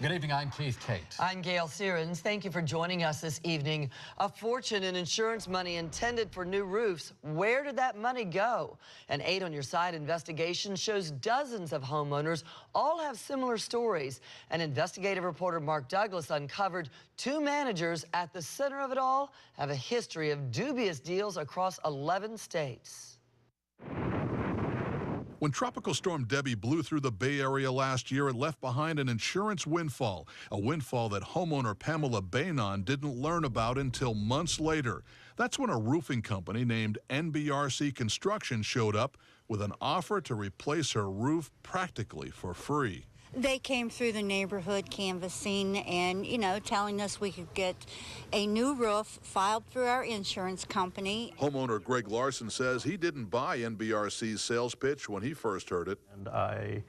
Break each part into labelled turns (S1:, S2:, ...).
S1: Good evening, I'm Keith Kate.
S2: I'm Gail Searins. Thank you for joining us this evening. A fortune in insurance money intended for new roofs. Where did that money go? An 8 on Your Side investigation shows dozens of homeowners all have similar stories. And investigative reporter Mark Douglas uncovered 2 managers at the center of it all have a history of dubious deals across 11 states.
S3: When Tropical Storm Debbie blew through the Bay Area last year, it left behind an insurance windfall, a windfall that homeowner Pamela Bainon didn't learn about until months later. That's when a roofing company named NBRC Construction showed up with an offer to replace her roof practically for free.
S4: They came through the neighborhood canvassing and, telling us we could get a new roof filed through our insurance company.
S3: Homeowner Greg Larson says he didn't buy NBRC's sales pitch when he first heard it.
S5: And I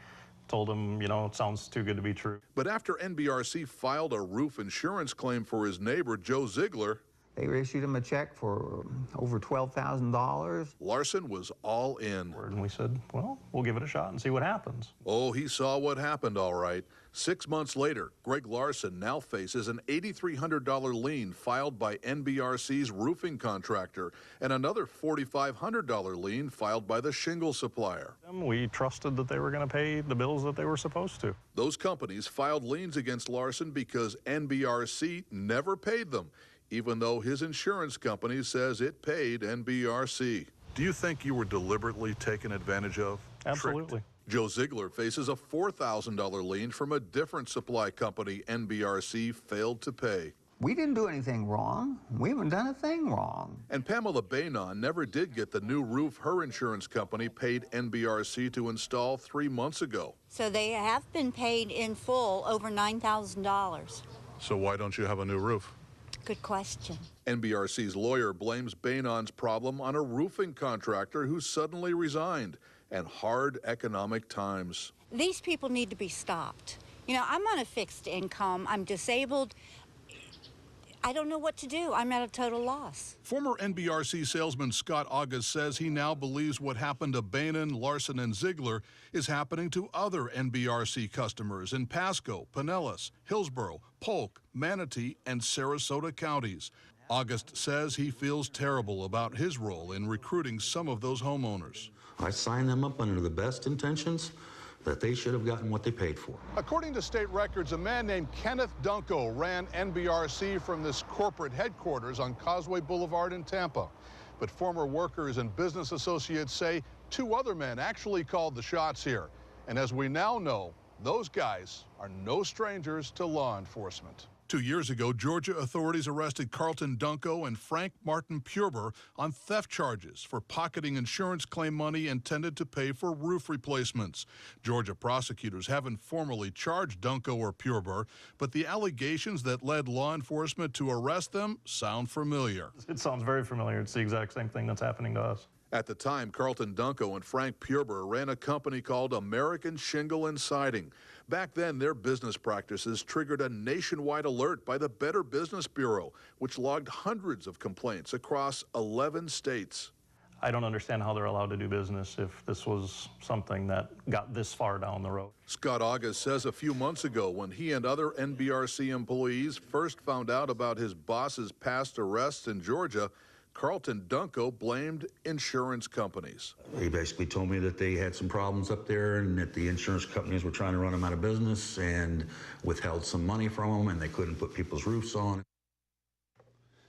S5: told him, it sounds too good to be true.
S3: But after NBRC filed a roof insurance claim for his neighbor, Joe Ziegler,
S6: they issued him a check for over $12,000.
S3: Larson was all in.
S5: And we said, well, we'll give it a shot and see what happens.
S3: Oh, he saw what happened, all right. 6 months later, Greg Larson now faces an $8,300 lien filed by NBRC's roofing contractor and another $4,500 lien filed by the shingle supplier.
S5: We trusted that they were going to pay the bills that they were supposed to.
S3: Those companies filed liens against Larson because NBRC never paid them, even though his insurance company says it paid NBRC. Do you think you were deliberately taken advantage of?
S5: Absolutely.
S3: Tricked? Joe Ziegler faces a $4,000 lien from a different supply company NBRC failed to pay.
S6: We didn't do anything wrong. We haven't done a thing wrong.
S3: And Pamela Bainon never did get the new roof her insurance company paid NBRC to install 3 months ago.
S4: So they have been paid in full over $9,000.
S3: So why don't you have a new roof?
S4: Good question.
S3: NBRC's lawyer blames Bainon's problem on a roofing contractor who suddenly resigned and hard economic times.
S4: These people need to be stopped. I'm on a fixed income. I'm disabled. I don't know what to do. I'm at a total loss.
S3: Former NBRC salesman Scott August says he now believes what happened to Bainon, Larson, and Ziegler is happening to other NBRC customers in Pasco, Pinellas, Hillsborough, Polk, Manatee, and Sarasota counties. August says he feels terrible about his role in recruiting some of those homeowners.
S7: I signed them up under the best intentions that they should have gotten what they paid for.
S3: According to state records, a man named Kenneth Dunko ran NBRC from this corporate headquarters on Causeway Boulevard in Tampa. But former workers and business associates say 2 other men actually called the shots here. And as we now know, those guys are no strangers to law enforcement. 2 years ago, Georgia authorities arrested Carlton Dunko and Frank Martin Pureber on theft charges for pocketing insurance claim money intended to pay for roof replacements. Georgia prosecutors haven't formally charged Dunko or Pureber, but the allegations that led law enforcement to arrest them sound familiar.
S5: It sounds very familiar. It's the exact same thing that's happening to us.
S3: At the time, Carlton Dunko and Frank Pureber ran a company called American Shingle and Siding. Back then, their business practices triggered a nationwide alert by the Better Business Bureau, which logged hundreds of complaints across 11 states.
S5: I don't understand how they're allowed to do business if this was something that got this far down the road.
S3: Scott August says a few months ago, when he and other NBRC employees first found out about his boss's past arrests in Georgia, Carlton Dunko blamed insurance companies.
S7: He basically told me that they had some problems up there and that the insurance companies were trying to run them out of business and withheld some money from them and they couldn't put people's roofs on.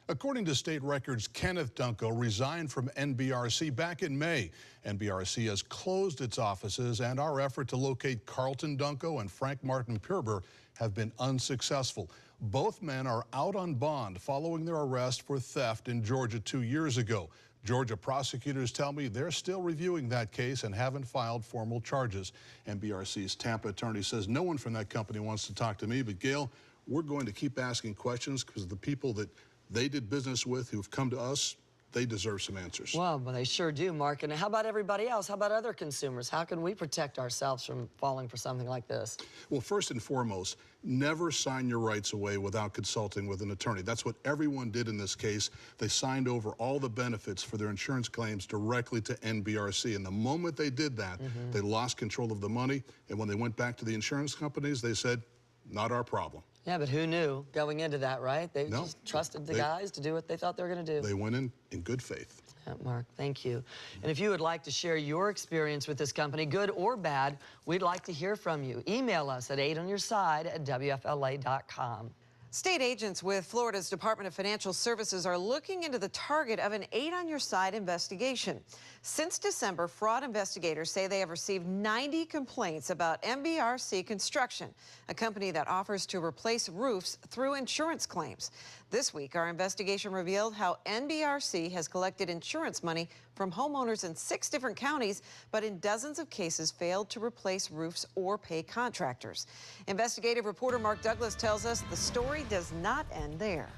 S3: According to state records, Kenneth Dunko resigned from NBRC back in May. NBRC has closed its offices, and our effort to locate Carlton Dunko and Frank Martin Pureber have been unsuccessful. Both men are out on bond following their arrest for theft in Georgia 2 years ago. Georgia prosecutors tell me they're still reviewing that case and haven't filed formal charges. NBRC's Tampa attorney says no one from that company wants to talk to me, but Gail, we're going to keep asking questions because the people that they did business with who've come to us, they deserve some answers.
S2: Well, they sure do, Mark. And how about everybody else? How about other consumers? How can we protect ourselves from falling for something like this?
S3: Well, first and foremost, never sign your rights away without consulting with an attorney. That's what everyone did in this case. They signed over all the benefits for their insurance claims directly to NBRC. And the moment they did that, they lost control of the money. And when they went back to the insurance companies, they said, Not our problem.
S2: Yeah, but who knew going into that, right? They
S3: No,
S2: just trusted the guys to do what they thought they were going to do.
S3: They went in good faith.
S2: Yeah, Mark, thank you. And if you would like to share your experience with this company, good or bad, we'd like to hear from you. Email us at 8onyourside@WFLA.com.
S1: State agents with Florida's Department of Financial Services are looking into the target of an 8 on Your Side investigation. Since December, fraud investigators say they have received 90 complaints about NBRC Construction, a company that offers to replace roofs through insurance claims. This week, our investigation revealed how NBRC has collected insurance money from homeowners in 6 different counties, but in dozens of cases failed to replace roofs or pay contractors. Investigative reporter Mark Douglas tells us the story does not end there.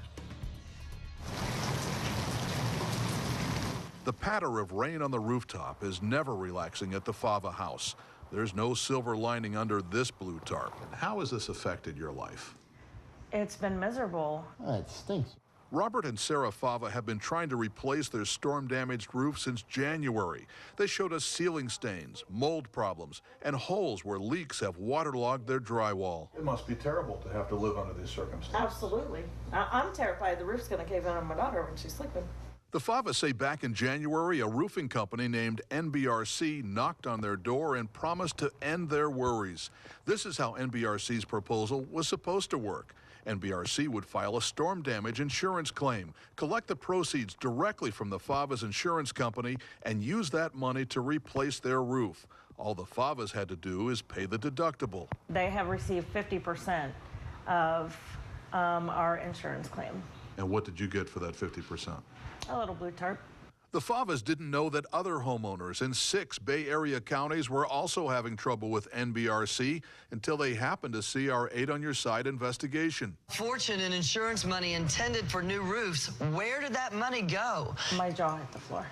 S3: The patter of rain on the rooftop is never relaxing at the Fava house. There's no silver lining under this blue tarp. How has this affected your life?
S8: It's been miserable.
S9: It stinks.
S3: Robert and Sarah Fava have been trying to replace their storm-damaged roof since January. They showed us ceiling stains, mold problems, and holes where leaks have waterlogged their drywall. It must be terrible to have to live under these circumstances.
S8: Absolutely. I'm terrified the roof's going to cave in on my daughter when she's sleeping.
S3: The Favas say back in January, a roofing company named NBRC knocked on their door and promised to end their worries. This is how NBRC's proposal was supposed to work. NBRC would file a storm damage insurance claim, collect the proceeds directly from the Favas insurance company, and use that money to replace their roof. All the Favas had to do is pay the deductible.
S8: They have received 50% of our insurance claim.
S3: And what did you get for that 50%?
S8: A little blue tarp.
S3: The Favas didn't know that other homeowners in 6 Bay Area counties were also having trouble with NBRC until they happened to see our 8 on Your Side investigation.
S2: Fortune in insurance money intended for new roofs. Where did that money go?
S8: My jaw hit the floor.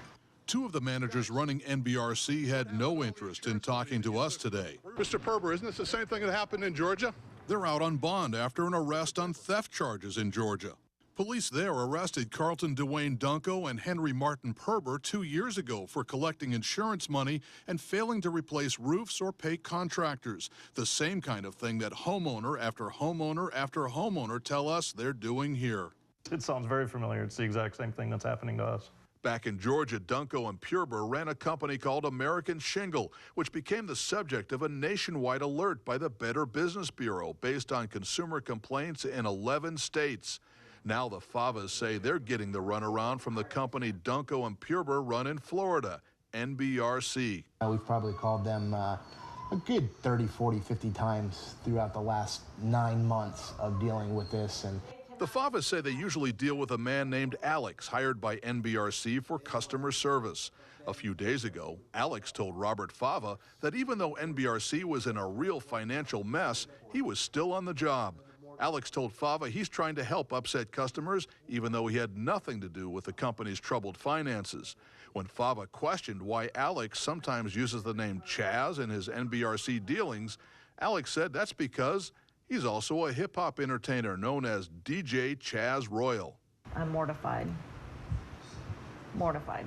S3: 2 of the managers running NBRC had no interest in talking to us today. Mr. Perber, isn't this the same thing that happened in Georgia? They're out on bond after an arrest on theft charges in Georgia. Police there arrested Carlton Dwayne Dunko and Henry Martin Perber 2 years ago for collecting insurance money and failing to replace roofs or pay contractors. The same kind of thing that homeowner after homeowner after homeowner tell us they're doing here.
S5: It sounds very familiar. It's the exact same thing that's happening to us.
S3: Back in Georgia, Dunko and Purebur ran a company called American Shingle, which became the subject of a nationwide alert by the Better Business Bureau based on consumer complaints in 11 states. Now the Favas say they're getting the runaround from the company Dunko and Purebur run in Florida, NBRC.
S9: We've probably called them a good 30, 40, 50 times throughout the last 9 months of dealing with this. And
S3: the Favas say they usually deal with a man named Alex, hired by NBRC for customer service. A few days ago, Alex told Robert Fava that even though NBRC was in a real financial mess, he was still on the job. Alex told Fava he's trying to help upset customers, even though he had nothing to do with the company's troubled finances. When Fava questioned why Alex sometimes uses the name Chaz in his NBRC dealings, Alex said that's because he's also a hip-hop entertainer known as DJ Chaz Royal.
S8: I'm mortified. Mortified.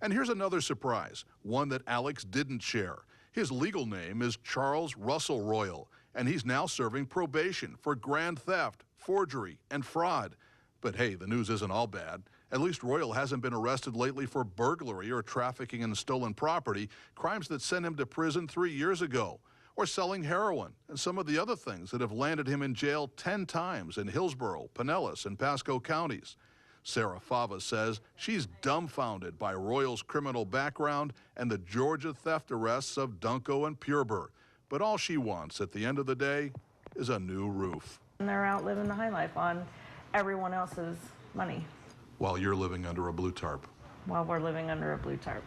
S3: And here's another surprise, one that Alex didn't share. His legal name is Charles Russell Royal, and he's now serving probation for grand theft, forgery, and fraud. But hey, the news isn't all bad. At least Royal hasn't been arrested lately for burglary or trafficking in stolen property, crimes that sent him to prison 3 years ago, or selling heroin and some of the other things that have landed him in jail 10 times in Hillsborough, Pinellas, and Pasco counties. Sarah Fava says she's dumbfounded by Royal's criminal background and the Georgia theft arrests of Dunko and Purebur. But all she wants at the end of the day is a new roof.
S8: And they're out living the high life on everyone else's money.
S3: While you're living under a blue tarp.
S8: While we're living under a blue tarp.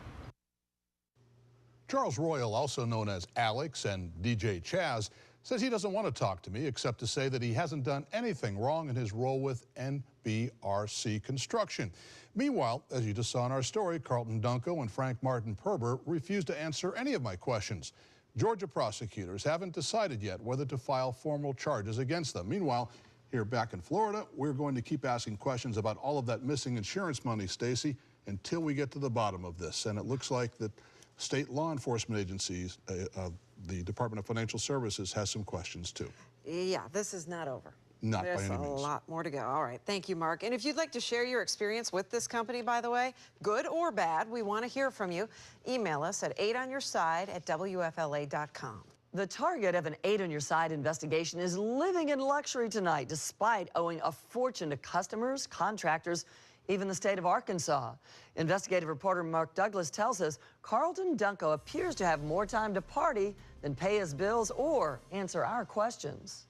S3: Charles Royal, also known as Alex and DJ Chaz, says he doesn't want to talk to me except to say that he hasn't done anything wrong in his role with NBRC Construction. Meanwhile, as you just saw in our story, Carlton Dunko and Frank Martin Perber refused to answer any of my questions. Georgia prosecutors haven't decided yet whether to file formal charges against them. Meanwhile, here back in Florida, we're going to keep asking questions about all of that missing insurance money, Stacy, until we get to the bottom of this. And it looks like that state law enforcement agencies, the Department of Financial Services, has some questions too.
S1: Yeah, this is not over.
S3: Not by
S1: There's
S3: any
S1: a
S3: means.
S1: lot more to go. All right, thank you, Mark. And if you'd like to share your experience with this company, by the way, good or bad, we want to hear from you. Email us at 8onyourside@wfla.com.
S2: The target of an 8 on your side investigation is living in luxury tonight, despite owing a fortune to customers, contractors, even the state of Arkansas. Investigative reporter Mark Douglas tells us Carlton Dunko appears to have more time to party than pay his bills or answer our questions.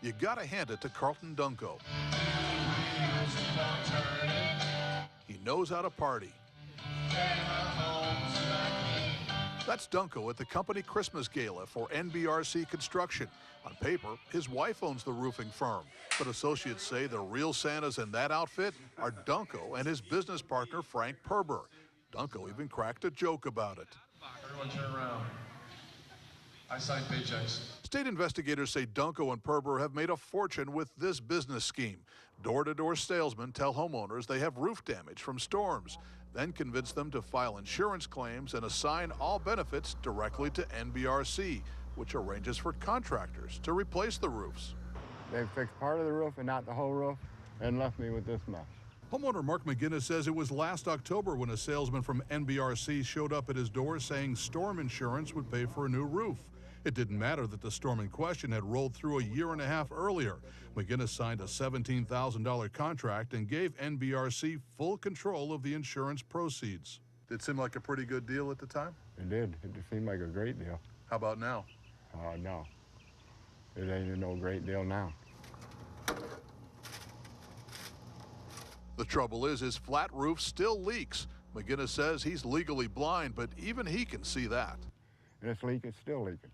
S3: You gotta hand it to Carlton Dunko. He knows how to party. That's Dunko at the company Christmas Gala for NBRC Construction. On paper, his wife owns the roofing firm, but associates say the real Santas in that outfit are Dunko and his business partner, Frank Perber. Dunko even cracked a joke about it.
S10: Everyone turn around. I sign paychecks.
S3: State investigators say Dunko and Perber have made a fortune with this business scheme. Door-to-door salesmen tell homeowners they have roof damage from storms, then convince them to file insurance claims and assign all benefits directly to NBRC, which arranges for contractors to replace the roofs.
S11: They fixed part of the roof and not the whole roof and left me with this mess.
S3: Homeowner Mark McGinnis says it was last October when a salesman from NBRC showed up at his door saying storm insurance would pay for a new roof. It didn't matter that the storm in question had rolled through a year and a half earlier. McGinnis signed a $17,000 contract and gave NBRC full control of the insurance proceeds. Did it seem like a pretty good deal at the time?
S11: It did. It seemed like a great deal.
S3: How about now?
S11: No. It ain't no great deal now.
S3: The trouble is his flat roof still leaks. McGinnis says he's legally blind, but even he can see that.
S11: And it's leaking, still leaking.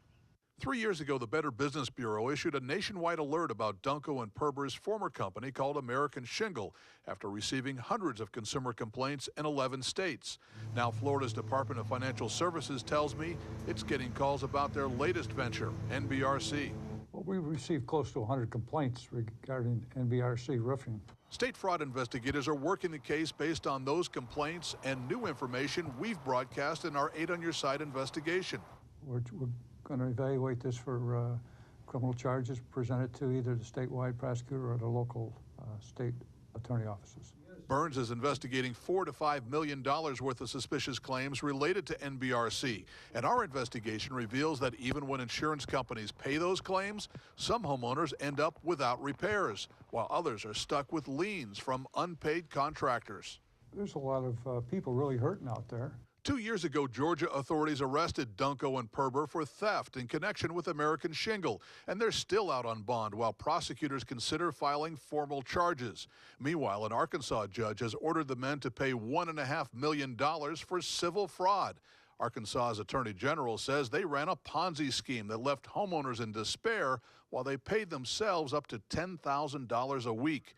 S3: 3 years ago, the Better Business Bureau issued a nationwide alert about Dunko and Perber's former company called American Shingle after receiving hundreds of consumer complaints in 11 states. Now, Florida's Department of Financial Services tells me it's getting calls about their latest venture, NBRC.
S12: Well, we received close to 100 complaints regarding NBRC roofing.
S3: State fraud investigators are working the case based on those complaints and new information we've broadcast in our 8 on Your Side investigation.
S12: We're going to evaluate this for criminal charges, present it to either the statewide prosecutor or the local state attorney offices.
S3: Burns is investigating $4 to $5 million worth of suspicious claims related to NBRC. And our investigation reveals that even when insurance companies pay those claims, some homeowners end up without repairs, while others are stuck with liens from unpaid contractors.
S12: There's a lot of people really hurting out there.
S3: 2 years ago, Georgia authorities arrested Dunko and Perber for theft in connection with American Shingle, and they're still out on bond while prosecutors consider filing formal charges. Meanwhile, an Arkansas judge has ordered the men to pay $1.5 million for civil fraud. Arkansas's Attorney General says they ran a Ponzi scheme that left homeowners in despair while they paid themselves up to $10,000 a week.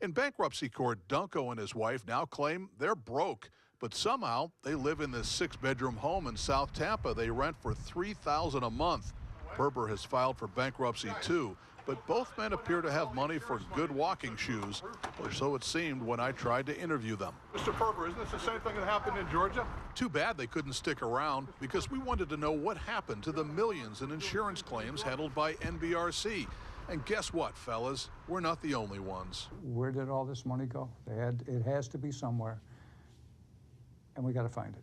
S3: In bankruptcy court, Dunko and his wife now claim they're broke. But somehow, they live in this 6-bedroom home in South Tampa they rent for $3,000 a month. Perber has filed for bankruptcy too, but both men appear to have money for good walking shoes, or so it seemed when I tried to interview them. Mr. Perber, isn't this the same thing that happened in Georgia? Too bad they couldn't stick around, because we wanted to know what happened to the millions in insurance claims handled by NBRC. And guess what, fellas? We're not the only ones.
S12: Where did all this money go? It has to be somewhere, and we got to find it.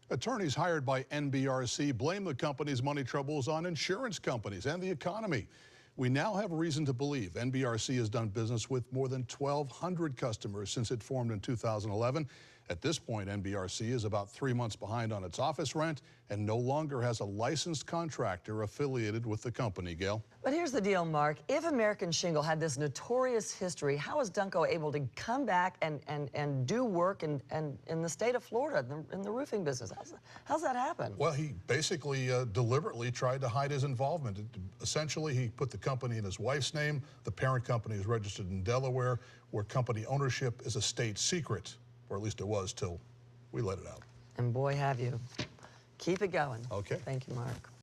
S3: Attorneys hired by NBRC blame the company's money troubles on insurance companies and the economy. We now have reason to believe NBRC has done business with more than 1,200 customers since it formed in 2011. At this point, NBRC is about 3 months behind on its office rent and no longer has a licensed contractor affiliated with the company. Gail?
S2: But here's the deal, Mark. If American Shingle had this notorious history, how is Dunko able to come back and do work in the state of Florida, in the roofing business? How's that happen?
S3: Well, he basically deliberately tried to hide his involvement. Essentially, he put the company in his wife's name. The parent company is registered in Delaware, where company ownership is a state secret, or at least it was till we let it out.
S2: And boy, have you. Keep it going.
S3: Okay.
S2: Thank you, Mark.